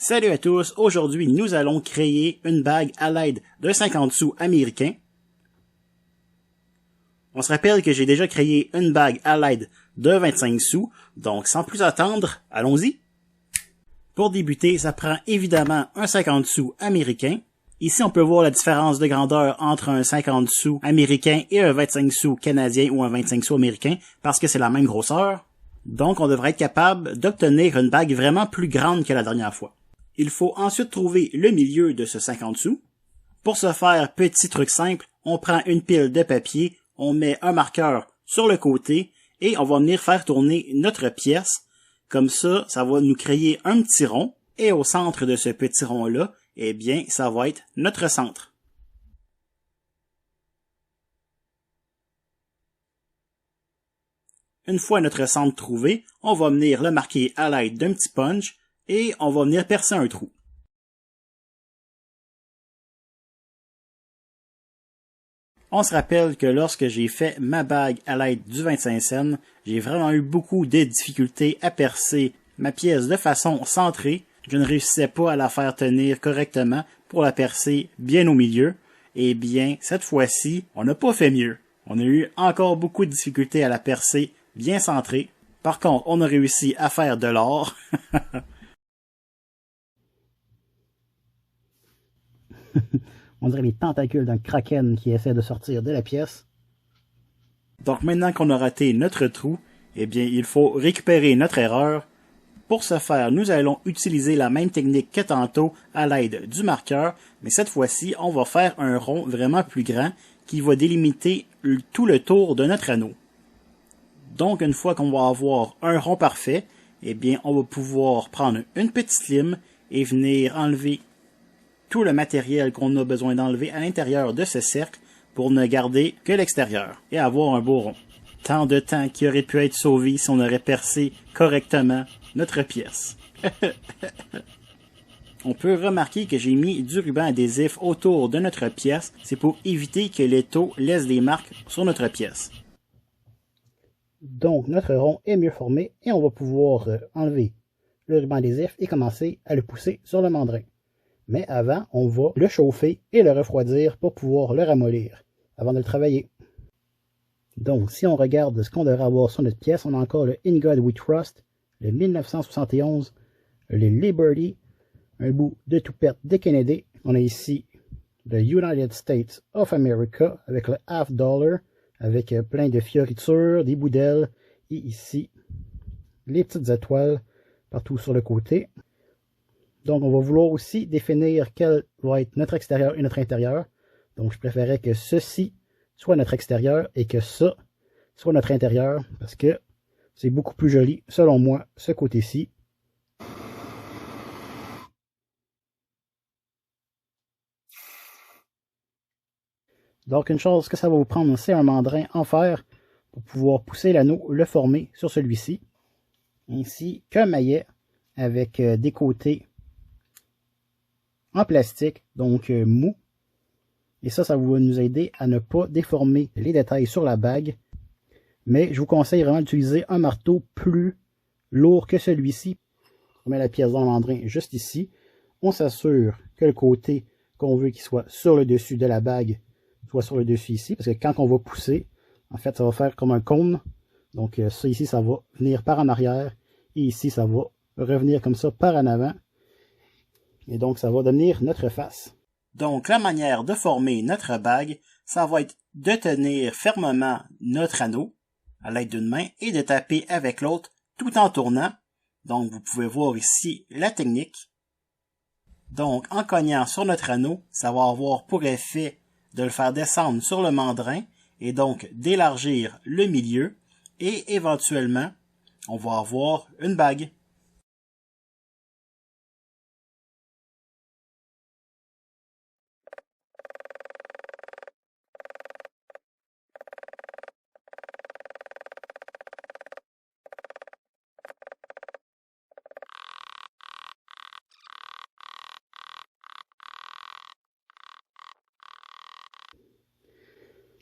Salut à tous, aujourd'hui nous allons créer une bague à l'aide d'un 50 sous américain. On se rappelle que j'ai déjà créé une bague à l'aide d'un 25 sous, donc sans plus attendre, allons-y. Pour débuter, ça prend évidemment un 50 sous américain. Ici on peut voir la différence de grandeur entre un 50 sous américain et un 25 sous canadien ou un 25 sous américain, parce que c'est la même grosseur. Donc on devrait être capable d'obtenir une bague vraiment plus grande que la dernière fois. Il faut ensuite trouver le milieu de ce 50 sous. Pour ce faire, petit truc simple, on prend une pile de papier, on met un marqueur sur le côté et on va venir faire tourner notre pièce. Comme ça, ça va nous créer un petit rond et au centre de ce petit rond-là, eh bien, ça va être notre centre. Une fois notre centre trouvé, on va venir le marquer à l'aide d'un petit punch et on va venir percer un trou. On se rappelle que lorsque j'ai fait ma bague à l'aide du 25 cents, j'ai vraiment eu beaucoup de difficultés à percer ma pièce de façon centrée. Je ne réussissais pas à la faire tenir correctement pour la percer bien au milieu. Eh bien, cette fois-ci, on n'a pas fait mieux. On a eu encore beaucoup de difficultés à la percer bien centrée. Par contre, on a réussi à faire de l'or. On dirait les tentacules d'un kraken qui essaie de sortir de la pièce. Donc maintenant qu'on a raté notre trou, eh bien il faut récupérer notre erreur. Pour ce faire, nous allons utiliser la même technique que tantôt à l'aide du marqueur, mais cette fois-ci, on va faire un rond vraiment plus grand qui va délimiter tout le tour de notre anneau. Donc une fois qu'on va avoir un rond parfait, eh bien on va pouvoir prendre une petite lime et venir enlever tout le matériel qu'on a besoin d'enlever à l'intérieur de ce cercle pour ne garder que l'extérieur et avoir un beau rond. Tant de temps qui aurait pu être sauvé si on aurait percé correctement notre pièce. On peut remarquer que j'ai mis du ruban adhésif autour de notre pièce, c'est pour éviter que l'étau laisse des marques sur notre pièce. Donc notre rond est mieux formé et on va pouvoir enlever le ruban adhésif et commencer à le pousser sur le mandrin. Mais avant, on va le chauffer et le refroidir pour pouvoir le ramollir avant de le travailler. Donc, si on regarde ce qu'on devrait avoir sur notre pièce, on a encore le In God We Trust, le 1971, le Liberty, un bout de toupette de Kennedy. On a ici le United States of America avec le half dollar, avec plein de fioritures, des bouts d'ailes, et ici, les petites étoiles partout sur le côté. Donc, on va vouloir aussi définir quel va être notre extérieur et notre intérieur. Donc, je préférais que ceci soit notre extérieur et que ça soit notre intérieur parce que c'est beaucoup plus joli, selon moi, ce côté-ci. Donc, une chose que ça va vous prendre, c'est un mandrin en fer pour pouvoir pousser l'anneau, le former sur celui-ci. Ainsi qu'un maillet avec des côtés en plastique, donc mou. Et ça va nous aider à ne pas déformer les détails sur la bague. Mais je vous conseille vraiment d'utiliser un marteau plus lourd que celui-ci. On met la pièce dans le mandrin juste ici. On s'assure que le côté qu'on veut qu'il soit sur le dessus de la bague soit sur le dessus ici. Parce que quand on va pousser, en fait, ça va faire comme un cône. Donc ça ici, ça va venir par en arrière. Et ici, ça va revenir comme ça par en avant. Et donc, ça va devenir notre face. Donc, la manière de former notre bague, ça va être de tenir fermement notre anneau à l'aide d'une main et de taper avec l'autre tout en tournant. Donc, vous pouvez voir ici la technique. Donc, en cognant sur notre anneau, ça va avoir pour effet de le faire descendre sur le mandrin et donc d'élargir le milieu et éventuellement, on va avoir une bague.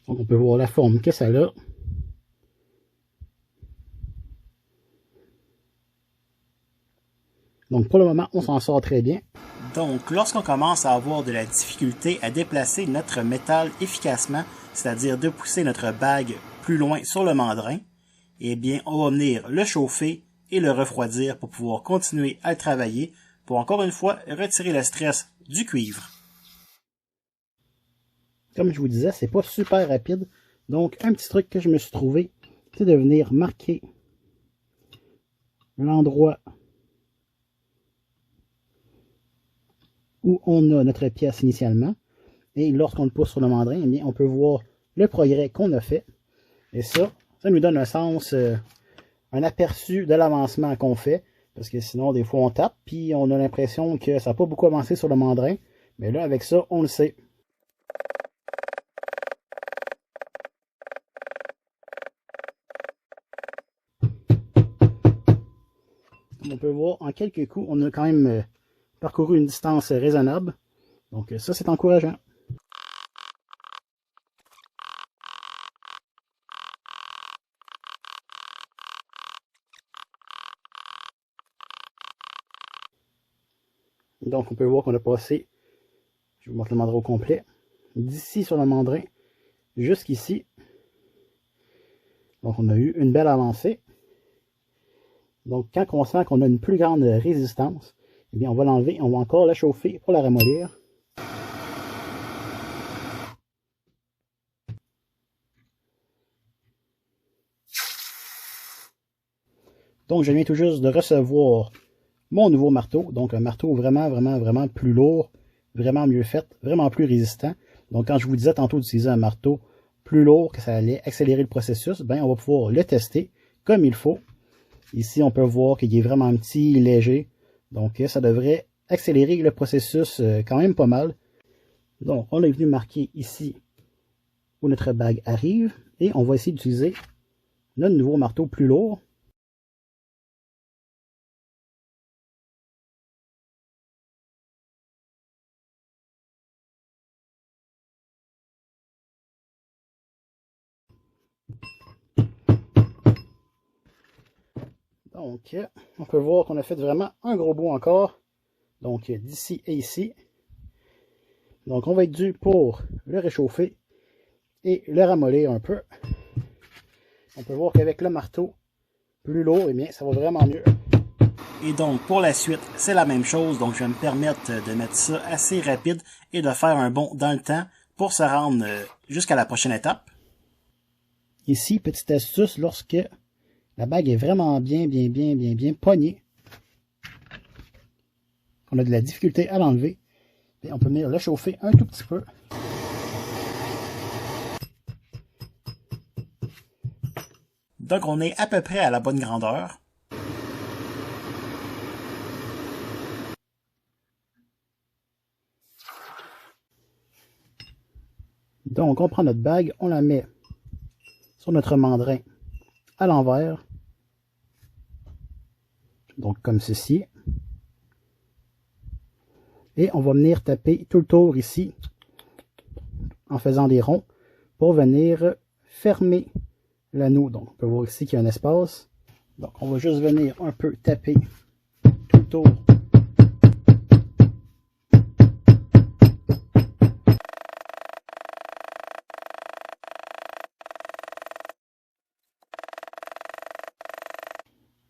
Donc on peut voir la forme que ça a. Donc pour le moment, on s'en sort très bien. Donc lorsqu'on commence à avoir de la difficulté à déplacer notre métal efficacement, c'est-à-dire de pousser notre bague plus loin sur le mandrin, eh bien on va venir le chauffer et le refroidir pour pouvoir continuer à le travailler pour encore une fois retirer le stress du cuivre. Comme je vous disais, c'est pas super rapide. Donc un petit truc que je me suis trouvé, c'est de venir marquer l'endroit où on a notre pièce initialement. Et lorsqu'on le pousse sur le mandrin, eh bien, on peut voir le progrès qu'on a fait. Et ça nous donne un sens, un aperçu de l'avancement qu'on fait. Parce que sinon, des fois, on tape, puis on a l'impression que ça n'a pas beaucoup avancé sur le mandrin. Mais là, avec ça, on le sait. Comme on peut voir, en quelques coups, on a quand même parcouru une distance raisonnable. Donc ça, c'est encourageant. Donc on peut voir qu'on a passé, je vous montre le mandrin au complet, d'ici sur le mandrin jusqu'ici. Donc on a eu une belle avancée. Donc quand on sent qu'on a une plus grande résistance, eh bien on va l'enlever, on va encore la chauffer pour la ramollir. Donc je viens tout juste de recevoir mon nouveau marteau, donc un marteau vraiment plus lourd, vraiment mieux fait, vraiment plus résistant. Donc quand je vous disais tantôt d'utiliser un marteau plus lourd, que ça allait accélérer le processus, ben on va pouvoir le tester comme il faut. Ici on peut voir qu'il est vraiment petit, léger, donc ça devrait accélérer le processus quand même pas mal. Donc on est venu marquer ici où notre bague arrive, et on va essayer d'utiliser notre nouveau marteau plus lourd. Donc, on peut voir qu'on a fait vraiment un gros bout encore. Donc, d'ici et ici. Donc, on va être dû pour le réchauffer et le ramollir un peu. On peut voir qu'avec le marteau plus lourd, eh bien, ça va vraiment mieux. Et donc, pour la suite, c'est la même chose. Donc, je vais me permettre de mettre ça assez rapide et de faire un bond dans le temps pour se rendre jusqu'à la prochaine étape. Ici, petite astuce, lorsque la bague est vraiment bien pognée, on a de la difficulté à l'enlever, on peut venir le chauffer un tout petit peu. Donc, on est à peu près à la bonne grandeur. Donc, on prend notre bague, on la met sur notre mandrin à l'envers. Donc, comme ceci. Et on va venir taper tout le tour ici, en faisant des ronds, pour venir fermer l'anneau. Donc, on peut voir ici qu'il y a un espace. Donc, on va juste venir un peu taper tout le tour.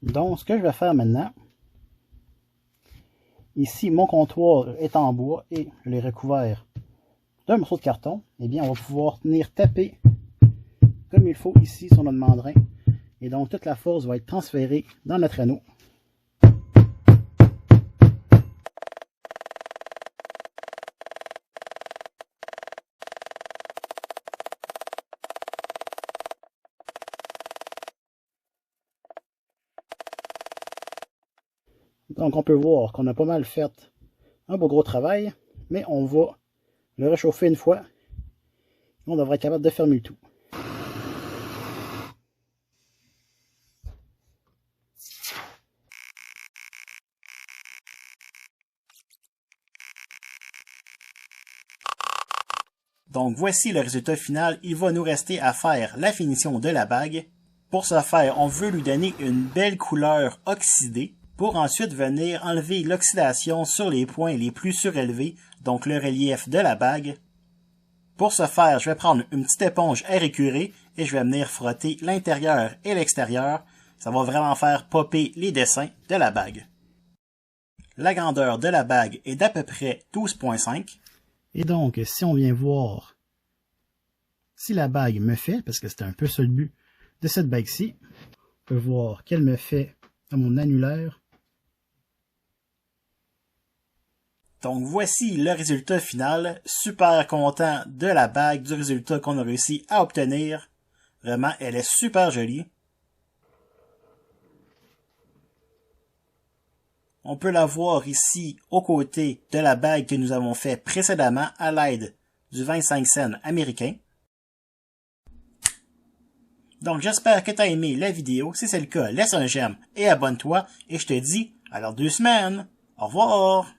Donc, ce que je vais faire maintenant, ici, mon comptoir est en bois et je l'ai recouvert d'un morceau de carton. Eh bien, on va pouvoir venir taper comme il faut ici sur notre mandrin. Et donc, toute la force va être transférée dans notre anneau. Donc, on peut voir qu'on a pas mal fait un beau gros travail, mais on va le réchauffer une fois. On devrait être capable de fermer le tout. Donc voici le résultat final. Il va nous rester à faire la finition de la bague. Pour ce faire, on veut lui donner une belle couleur oxydée. pour ensuite venir enlever l'oxydation sur les points les plus surélevés, donc le relief de la bague. Pour ce faire, je vais prendre une petite éponge air écuré et je vais venir frotter l'intérieur et l'extérieur. Ça va vraiment faire popper les dessins de la bague. La grandeur de la bague est d'à peu près 12,5. Et donc, si on vient voir si la bague me fait, parce que c'est un peu ça le but de cette bague-ci, on peut voir qu'elle me fait à mon annulaire. Donc voici le résultat final. Super content de la bague, du résultat qu'on a réussi à obtenir. Vraiment, elle est super jolie. On peut la voir ici aux côtés de la bague que nous avons fait précédemment à l'aide du 25 cents américain. Donc j'espère que tu as aimé la vidéo. Si c'est le cas, laisse un j'aime et abonne-toi. Et je te dis à dans 2 semaines. Au revoir!